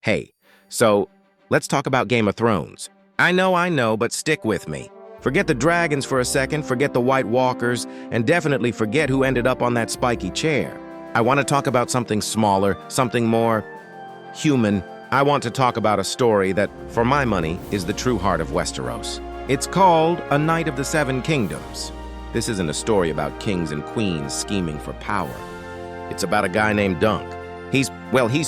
Hey, so let's talk about Game of Thrones. I know, but stick with me. Forget the dragons for a second, forget the White Walkers, and definitely forget who ended up on that spiky chair. I want to talk about something smaller, something more human. I want to talk about a story that, for my money, is the true heart of Westeros. It's called A Knight of the Seven Kingdoms. This isn't a story about kings and queens scheming for power. It's about a guy named Dunk. He's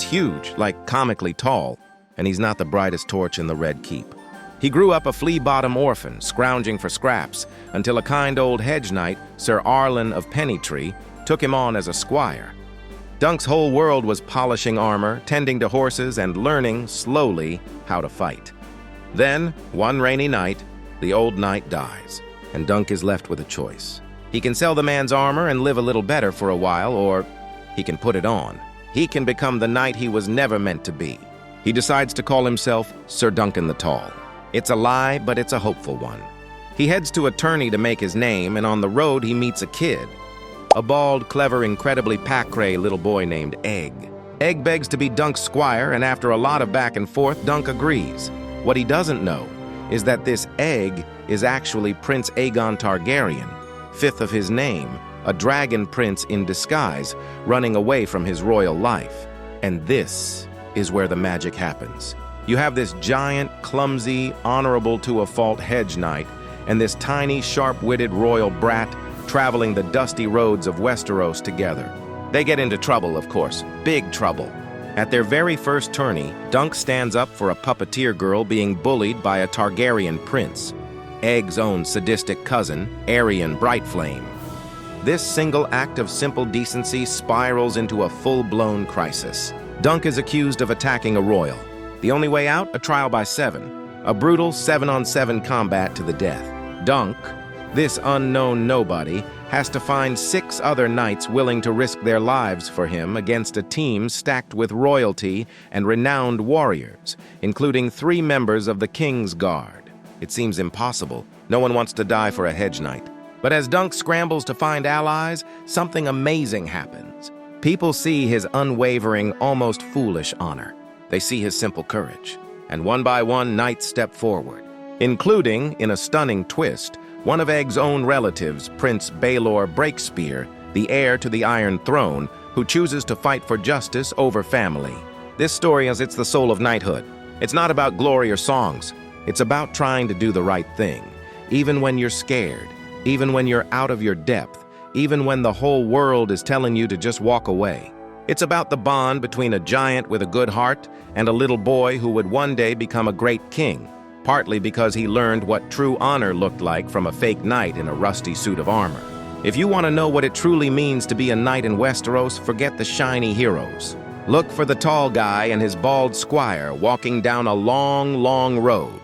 huge, like comically tall, and he's not the brightest torch in the Red Keep. He grew up a flea-bottom orphan, scrounging for scraps, until a kind old hedge knight, Sir Arlen of Pennytree, took him on as a squire. Dunk's whole world was polishing armor, tending to horses, and learning, slowly, how to fight. Then, one rainy night, the old knight dies, and Dunk is left with a choice. He can sell the man's armor and live a little better for a while, or he can put it on. He can become the knight he was never meant to be. He decides to call himself Sir Duncan the Tall. It's a lie, but it's a hopeful one. He heads to a tourney to make his name, and on the road he meets a kid. A bald, clever, incredibly pack-cray little boy named Egg. Egg begs to be Dunk's squire, and after a lot of back and forth, Dunk agrees. What he doesn't know is that this Egg is actually Prince Aegon Targaryen, fifth of his name, a dragon prince in disguise, running away from his royal life. And this is where the magic happens. You have this giant, clumsy, honorable-to-a-fault hedge knight and this tiny, sharp-witted royal brat traveling the dusty roads of Westeros together. They get into trouble, of course, big trouble. At their very first tourney, Dunk stands up for a puppeteer girl being bullied by a Targaryen prince, Egg's own sadistic cousin, Aerion Brightflame. This single act of simple decency spirals into a full-blown crisis. Dunk is accused of attacking a royal. The only way out? A trial by 7. A brutal 7-on-7 combat to the death. Dunk, this unknown nobody, has to find 6 other knights willing to risk their lives for him against a team stacked with royalty and renowned warriors, including 3 members of the King's Guard. It seems impossible. No one wants to die for a hedge knight. But as Dunk scrambles to find allies, something amazing happens. People see his unwavering, almost foolish honor. They see his simple courage. And one by one, knights step forward, including, in a stunning twist, one of Egg's own relatives, Prince Baelor Breakspear, the heir to the Iron Throne, who chooses to fight for justice over family. This story it's the soul of knighthood. It's not about glory or songs. It's about trying to do the right thing, even when you're scared, even when you're out of your depth, even when the whole world is telling you to just walk away. It's about the bond between a giant with a good heart and a little boy who would one day become a great king, partly because he learned what true honor looked like from a fake knight in a rusty suit of armor. If you want to know what it truly means to be a knight in Westeros, forget the shiny heroes. Look for the tall guy and his bald squire walking down a long, long road.